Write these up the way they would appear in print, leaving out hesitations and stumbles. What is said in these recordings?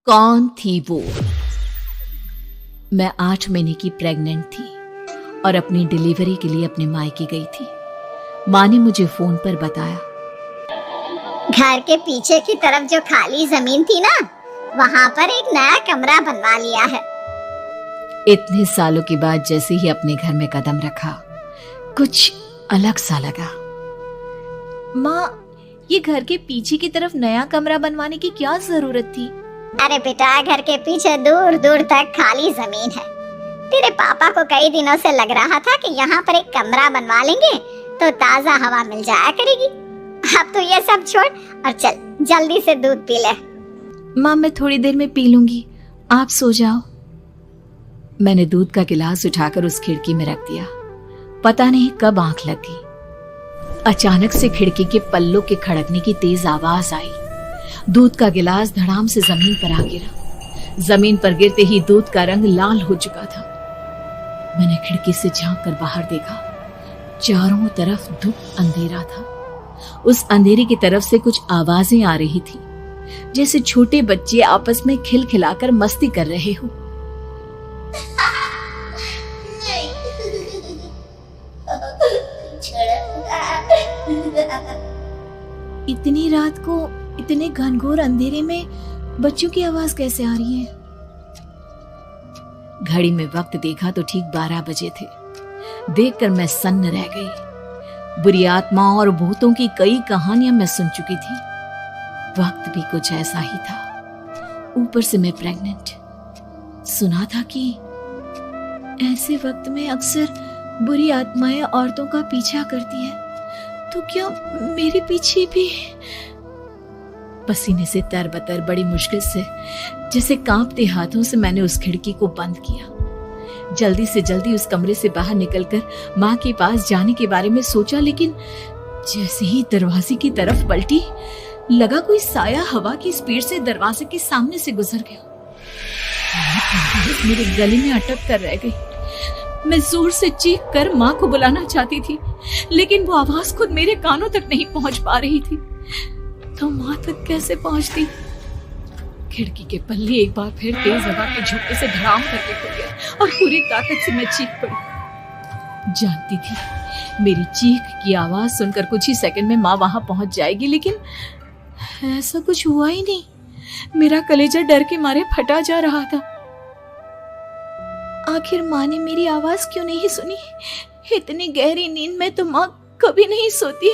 कौन थी वो? मैं 8 महीने की प्रेग्नेंट थी और अपनी डिलीवरी के लिए अपने मायके गई थी। माँ ने मुझे फोन पर बताया, घर के पीछे की तरफ जो खाली जमीन थी ना, वहाँ पर एक नया कमरा बनवा लिया है। इतने सालों के बाद जैसे ही अपने घर में कदम रखा, कुछ अलग सा लगा। माँ, ये घर के पीछे की तरफ नया कमरा बनवाने की क्या जरूरत थी? अरे बेटा, घर के पीछे दूर दूर तक खाली जमीन है। तेरे पापा को कई दिनों से लग रहा था कि यहाँ पर एक कमरा बनवा लेंगे तो ताजा हवा मिल जाया करेगी। अब तो ये सब छोड़ और चल जल्दी से दूध पी ले। माँ, मैं थोड़ी देर में पी लूंगी, आप सो जाओ। मैंने दूध का गिलास उठाकर उस खिड़की में रख दिया। पता नहीं कब आंख लग गई। अचानक से खिड़की के पल्लों के खड़कने की तेज आवाज आई। दूध का गिलास धड़ाम से जमीन पर आ गिरा। जमीन पर गिरते ही दूध का रंग लाल हो चुका था। मैंने खिड़की से झांक कर बाहर देखा। चारों तरफ धुप अंधेरा था। उस अंधेरे की तरफ से कुछ आवाजें आ रही थी, जैसे छोटे बच्चे आपस में खिलखिलाकर मस्ती कर रहे हो। इतनी रात को इतने घनघोर अंधेरे में बच्चों की आवाज कैसे आ रही है? घड़ी में वक्त देखा तो ठीक 12 बजे थे। देखकर मैं सन्न रह गई। बुरी आत्माओं और भूतों की कई कहानियां मैं सुन चुकी थी। वक्त भी कुछ ऐसा ही था। ऊपर से मैं प्रेग्नेंट। सुना था कि ऐसे वक्त में अक्सर बुरी आत्माएं औरतों का पीछा करती हैं। तो क्या मेरे पीछे भी? पसीने से तरबतर बड़ी मुश्किल से, जैसे कांपते हाथों से मैंने उस खिड़की को बंद किया। जल्दी से जल्दी उस कमरे से बाहर निकलकर माँ के पास जाने के बारे में सोचा, लेकिन जैसे ही दरवाजे की तरफ पलटी, लगा कोई साया हवा की स्पीड से दरवाजे के सामने से गुजर गया। मेरे गले में अटक कर रह गई। मैं जोर से चीख कर माँ को बुलाना चाहती थी, लेकिन वो आवाज खुद मेरे कानों तक नहीं पहुंच पा रही थी। तो माँ तक कैसे पहुंचती? खिड़की के पल्ले एक बार फिर तेज हवा के झोंके से धड़ाम करके खुल गए और पूरी ताकत से मैं चीख पड़ी। जानती थी मेरी चीख की आवाज सुनकर कुछ ही सेकंड में माँ वहां पहुंच जाएगी, लेकिन ऐसा कुछ हुआ ही नहीं। मेरा कलेजा डर के मारे फटा जा रहा था। आखिर माँ ने मेरी आवाज क्यों नहीं सुनी? इतनी गहरी नींद में तो माँ कभी नहीं सोती।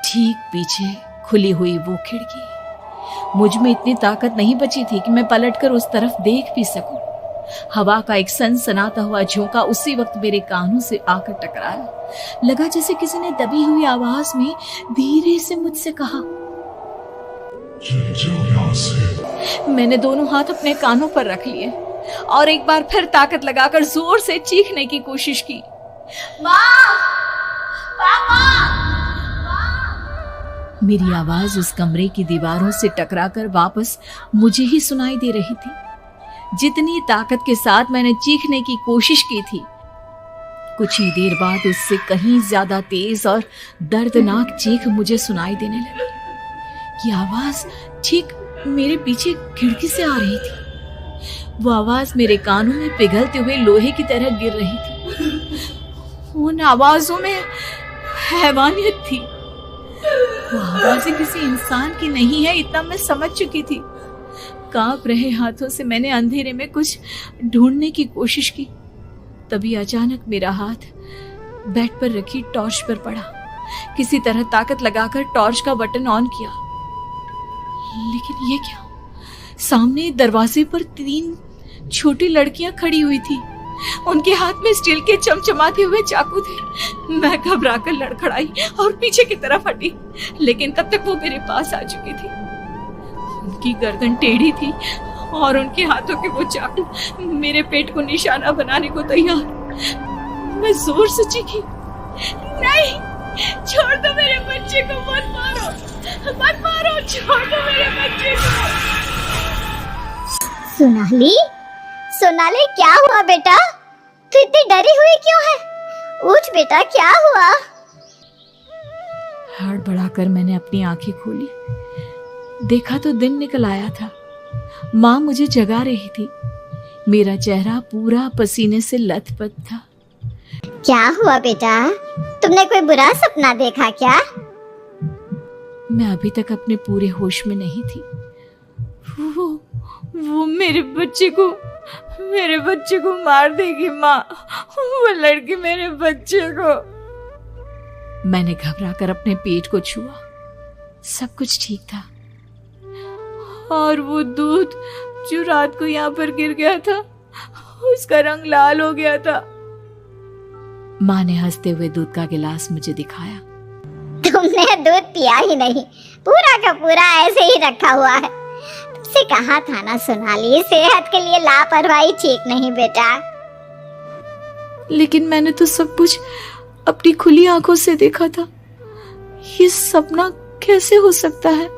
ठीक पीछे खुली हुई वो खिड़की। मुझ में इतनी ताकत नहीं बची थी कि मैं पलटकर उस तरफ देख भी सकूं। हवा का एक सनसनाता हुआ झोंका उसी वक्त मेरे कानों से आकर टकराया। लगा जैसे किसी ने दबी हुई आवाज में धीरे से मुझसे कहा। मैंने दोनों हाथ अपने कानों पर रख लिए और एक बार फिर ताकत लगाकर जोर से चीखने की कोशिश की। माँ! पापा! मेरी आवाज उस कमरे की दीवारों से टकराकर वापस मुझे ही सुनाई दे रही थी। जितनी ताकत के साथ मैंने चीखने की कोशिश की थी, कुछ ही देर बाद उससे कहीं ज्यादा तेज और दर्दनाक चीख मुझे सुनाई देने लगी। ये आवाज ठीक मेरे पीछे खिड़की से आ रही थी। वो आवाज मेरे कानों में पिघलते हुए लोहे की तरह गिर रही थी। उन आवाजों में हैवानियत थी। वो आवाज़ें किसी इंसान की नहीं है, इतना मैं समझ चुकी थी। कांप रहे हाथों से मैंने अंधेरे में कुछ ढूंढने की कोशिश की। तभी अचानक मेरा हाथ बेड पर रखी टॉर्च पर पड़ा। किसी तरह ताकत लगाकर टॉर्च का बटन ऑन किया, लेकिन ये क्या? सामने दरवाजे पर 3 छोटी लड़कियां खड़ी हुई थी। उनके हाथ में स्टील के चमचमाते हुए चाकू थे। मैं घबराकर लड़खड़ाई और पीछे की तरफ हटी, लेकिन तब तक वो मेरे पास आ चुकी थी। उनकी गर्दन टेढ़ी थी और उनके हाथों के वो चाकू मेरे पेट को निशाना बनाने को तैयार। मैं जोर से चीखी, नहीं, छोड़ दो मेरे बच्चे को, मत मारो, मत मारो, छोड़ दो मेरे बच्चे को। सोनाली, क्या हुआ बेटा? तू इतनी डरी हुई क्यों है? उठ बेटा, क्या हुआ? हड़बड़ाकर मैंने अपनी आंखें खोली। देखा तो दिन निकल आया था। माँ मुझे जगा रही थी। मेरा चेहरा पूरा पसीने से लथपथ था। क्या हुआ बेटा, तुमने कोई बुरा सपना देखा क्या? मैं अभी तक अपने पूरे होश में नहीं थी। वो मेरे बच्चे को मार देगी माँ। वो लड़की मेरे बच्चे को। मैंने घबराकर अपने पेट को छुआ। सब कुछ ठीक था। और वो दूध जो रात को यहाँ पर गिर गया था, उसका रंग लाल हो गया था। माँ ने हंसते हुए दूध का गिलास मुझे दिखाया। तुमने दूध पिया ही नहीं, पूरा का पूरा ऐसे ही रखा हुआ है। तुमसे कहा था ना सोनाली, सेहत के लिए लापरवाही ठीक नहीं बेटा। लेकिन मैंने तो सब कुछ अपनी खुली आंखों से देखा था। ये सपना कैसे हो सकता है?